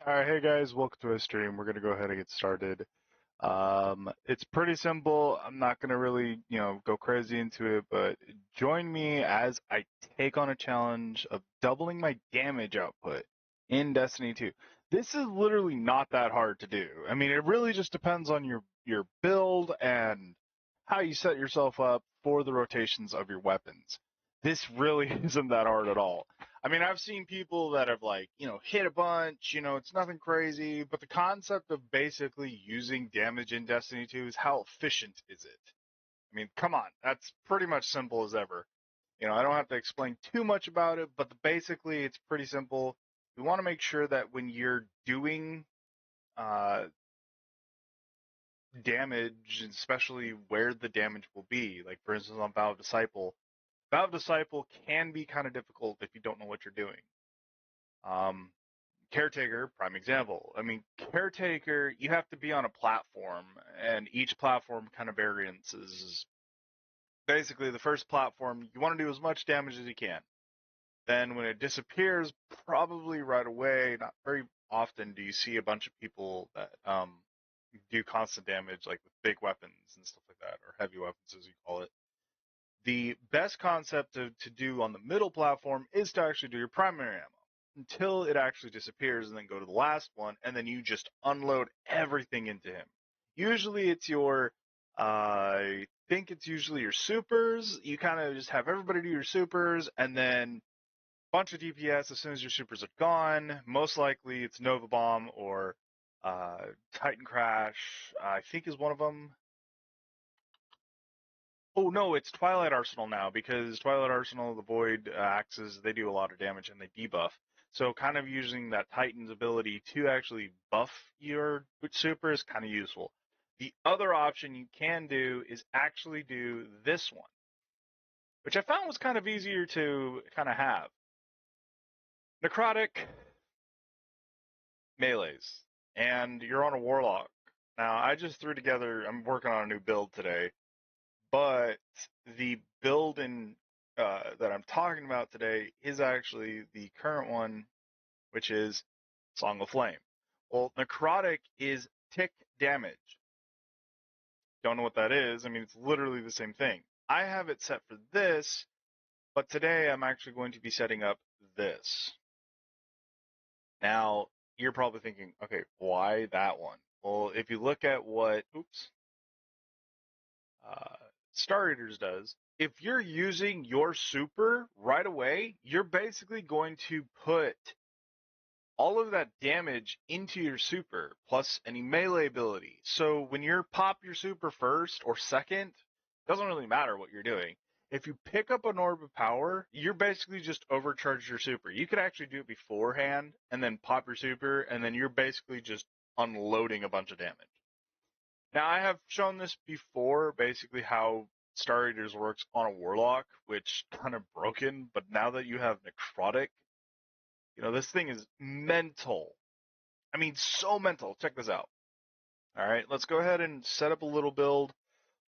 Alright, hey guys, welcome to a stream. We're gonna go ahead and get started. It's pretty simple. I'm not gonna really, go crazy into it, but join me as I take on a challenge of doubling my damage output in Destiny 2. This is literally not that hard to do. I mean, it really just depends on your build and how you set yourself up for the rotations of your weapons. This really isn't that hard at all. I mean, I've seen people that have hit a bunch, it's nothing crazy, but the concept of basically using damage in Destiny 2 is how efficient is it? I mean, come on, that's pretty much simple as ever. I don't have to explain too much about it, but basically it's pretty simple. We want to make sure that when you're doing uh, damage, especially where the damage will be, like for instance on Valve Disciple can be kind of difficult if you don't know what you're doing. Um, Caretaker, prime example. I mean, Caretaker, you have to be on a platform, and each platform kind of variances. Basically, the first platform, you want to do as much damage as you can. Then, when it disappears, probably right away, not very often do you see a bunch of people that do constant damage, like with big weapons and stuff like that, or heavy weapons as you call it. The best concept to do on the middle platform is to actually do your primary ammo until it actually disappears and then go to the last one and then you just unload everything into him. Usually it's I think it's usually your supers. You kind of just have everybody do your supers and then bunch of DPS as soon as your supers are gone. Most likely it's Nova Bomb or Titan Crash, I think is one of them. Oh no, it's Twilight Arsenal now because Twilight Arsenal, the Void axes, they do a lot of damage and they debuff. So kind of using that Titan's ability to actually buff your super is kind of useful. The other option you can do is actually do this one, which I found was kind of easier to kind of have. Necrotic melees, and you're on a Warlock. Now, I just threw together, I'm working on a new build today, but the build that I'm talking about today is actually the current one, which is Song of Flame. Well, necrotic is tick damage. Don't know what that is. I mean, it's literally the same thing. I have it set for this, but today I'm actually going to be setting up this. Now, you're probably thinking, okay, why that one? Well, if you look at what, Star Eaters does, if you're using your super right away, you're basically going to put all of that damage into your super plus any melee ability. So when you pop your super first or second, doesn't really matter what you're doing. If you pick up an orb of power, you're basically just overcharged your super. You could actually do it beforehand and then pop your super, and then you're basically just unloading a bunch of damage. Now, I have shown this before, basically how Star Eaters works on a Warlock, which kind of broken, but now that you have Necrotic, this thing is mental. I mean, so mental. Check this out. All right, let's go ahead and set up a little build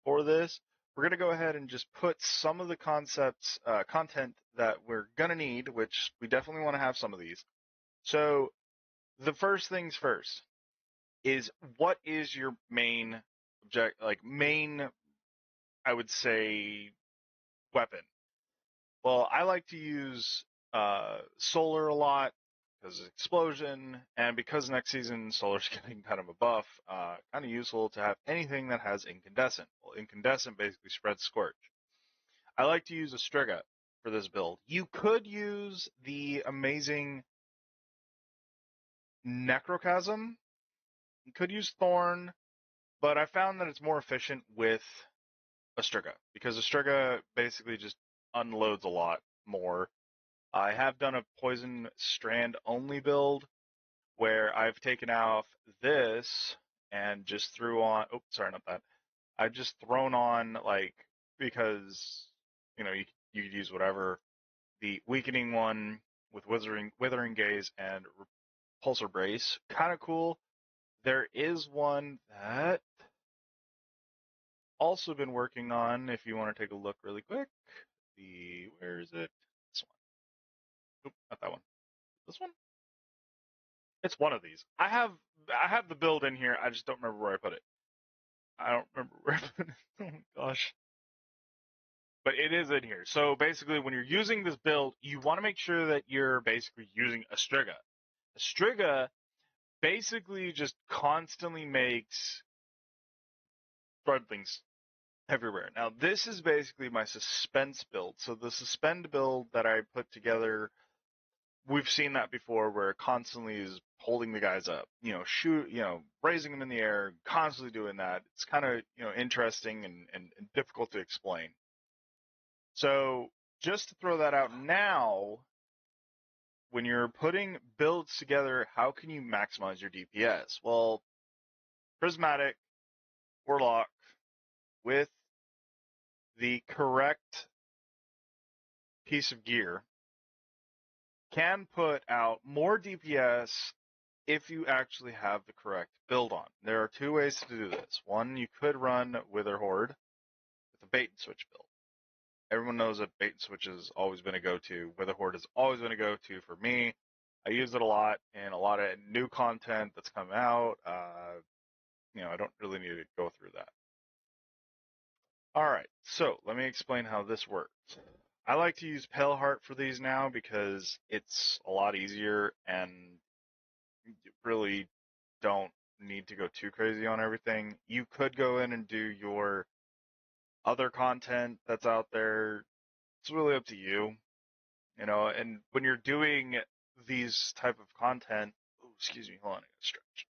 for this. We're going to go ahead and just put some of the content that we're going to need, which we definitely want to have some of these. So the first things first is what is your main I would say, weapon? Well, I like to use solar a lot because explosion, and because next season solar's getting kind of a buff, kind of useful to have anything that has incandescent. Well, incandescent basically spreads scorch. I like to use a Striga for this build. You could use the amazing Necrochasm. You could use Thorn, but I found that it's more efficient with a Striga because a Striga basically just unloads a lot more. I have done a poison strand only build where I've taken off this and just threw on. Oh, sorry, not that. I've just thrown on because you could use whatever, the weakening one with withering gaze and repulsor brace. Kind of cool. There is one that also been working on. If you want to take a look really quick, where is it? This one. Oop, not that one. This one. It's one of these. I have the build in here. I just don't remember where I put it. I don't remember where I put it. Oh my gosh. But it is in here. So basically, when you're using this build, you want to make sure that you're basically using a Striga. A Striga basically just constantly makes things everywhere. Now, this is basically my suspense build. So the suspend build that I put together, we've seen that before where it constantly is holding the guys up, raising them in the air, constantly doing that. It's kind of, interesting and difficult to explain. So just to throw that out now, when you're putting builds together, how can you maximize your DPS? Well, Prismatic, Warlock, with the correct piece of gear, can put out more DPS if you actually have the correct build on. There are two ways to do this. One, you could run Wither Horde with a bait and switch build. Everyone knows that bait and switch has always been a go-to. Wither Horde has always been a go-to for me. I use it a lot in a lot of new content that's come out. I don't really need to go through that. All right, so let me explain how this works. I like to use Pale Heart for these now because it's a lot easier and you really don't need to go too crazy on everything. You could go in and do your other content that's out there. It's really up to you, and when you're doing these type of content, oh, excuse me, hold on, I gotta stretch.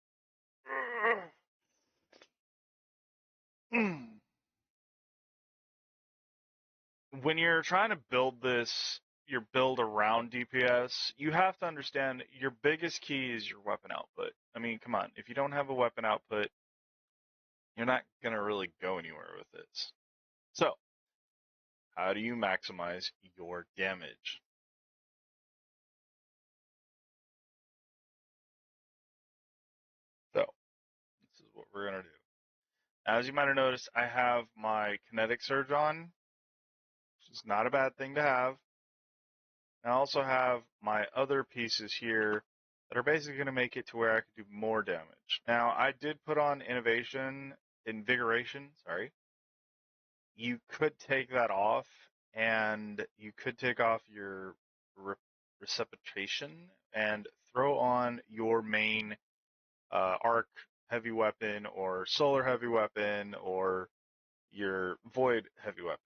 When you're trying to build your build around DPS, you have to understand your biggest key is your weapon output. I mean, come on, if you don't have a weapon output, you're not gonna really go anywhere with this. So, how do you maximize your damage? So, this is what we're gonna do. As you might have noticed, I have my kinetic surge on, which is not a bad thing to have. I also have my other pieces here that are basically going to make it to where I can do more damage. Now, I did put on invigoration, sorry. You could take that off, and you could take off your resuscitation and throw on your main arc heavy weapon or solar heavy weapon or your void heavy weapon.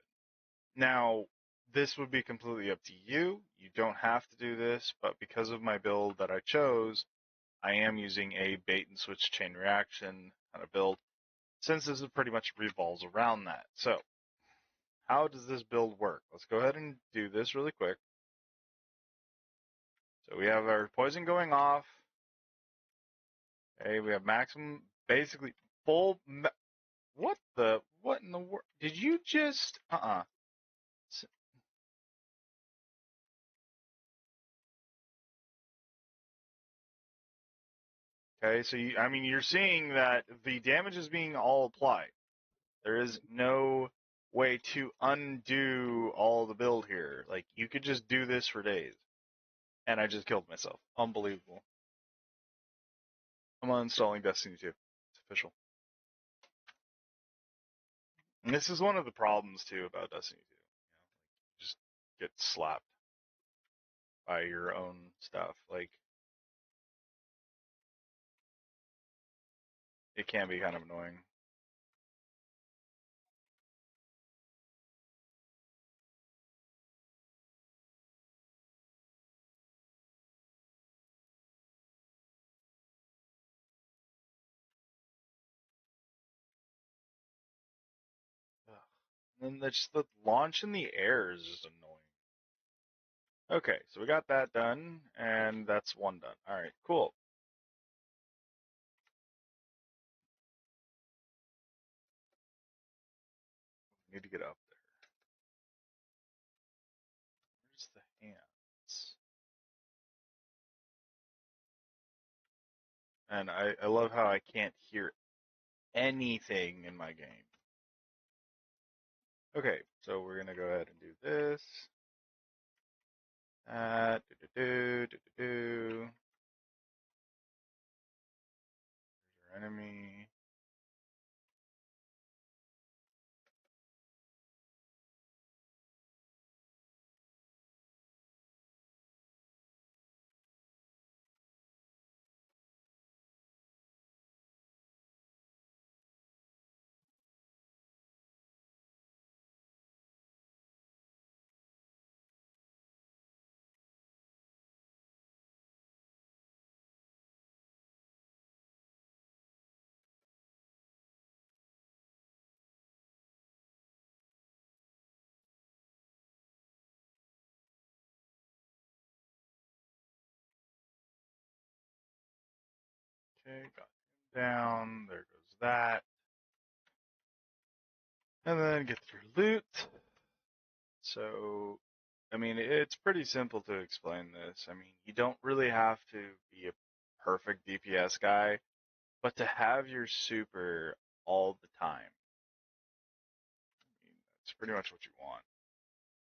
Now, this would be completely up to you. You don't have to do this, but because of my build that I chose, I am using a bait and switch chain reaction kind of build, since this is pretty much revolves around that. So, how does this build work? Let's go ahead and do this really quick. So we have our poison going off. Okay, we have maximum, basically full. What in the world? Did you just? Okay, so you're seeing that the damage is being all applied. There is no way to undo all the build here. Like, you could just do this for days. And I just killed myself. Unbelievable. I'm uninstalling Destiny 2. It's official. And this is one of the problems, too, about Destiny 2. Just get slapped by your own stuff. Like, it can be kind of annoying. Ugh. And then just the launch in the air is just annoying. Okay, so we got that done, and that's one done. All right, cool. Need to get up there. Where's the hands? And I love how I can't hear anything in my game. Okay, so we're gonna go ahead and do this. Do, do, do, do, do, do. Okay, got him down. There goes that. And then get your loot. So, I mean, it's pretty simple to explain this. I mean, you don't really have to be a perfect DPS guy, but to have your super all the time, I mean, that's pretty much what you want,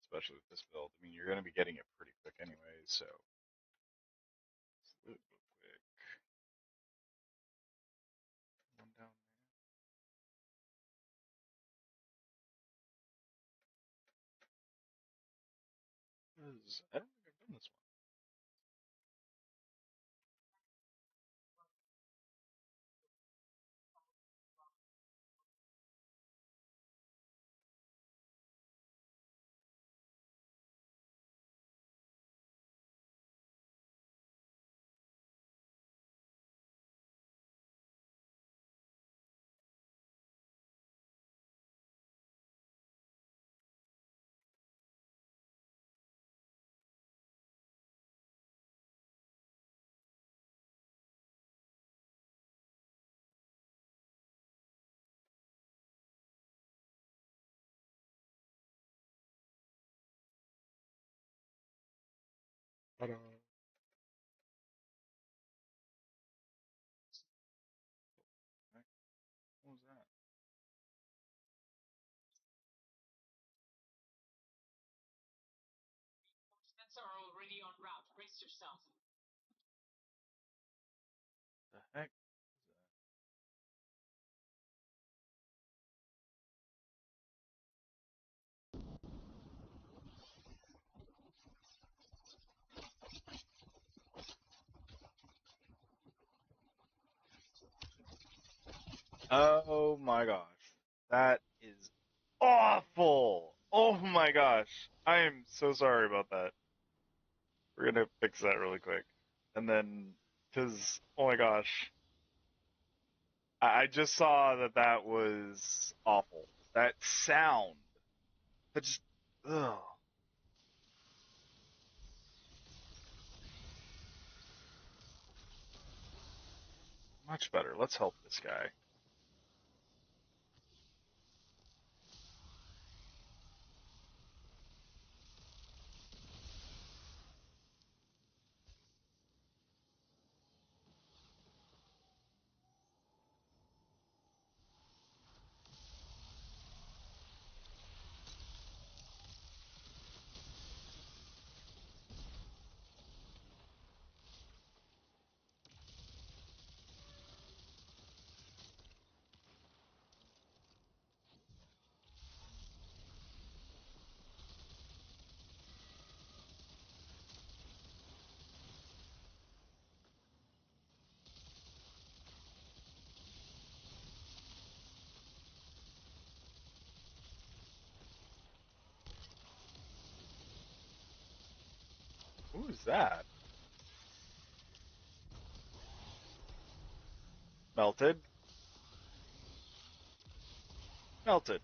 especially with this build. I mean, you're going to be getting it pretty quick anyway, so let's loot real quick. One down there. I don't think I've done this one. Ta-da. What was that? The heck? Oh my gosh. That is awful. Oh my gosh. I am so sorry about that. We're gonna fix that really quick. And then, cause, oh my gosh. I just saw that that was awful. That sound. That just, ugh. Much better. Let's help this guy. Who's that? Melted? Melted.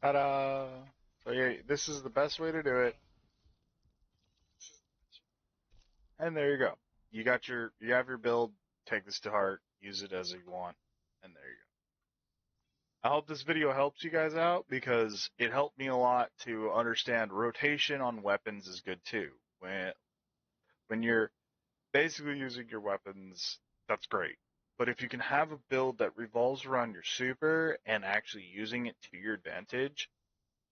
Ta-da! So yeah, this is the best way to do it. And there you go. You have your build. Take this to heart. Use it as you want. And there you go. I hope this video helps you guys out because it helped me a lot to understand rotation on weapons is good too. When you're basically using your weapons, that's great. But if you can have a build that revolves around your super and actually using it to your advantage,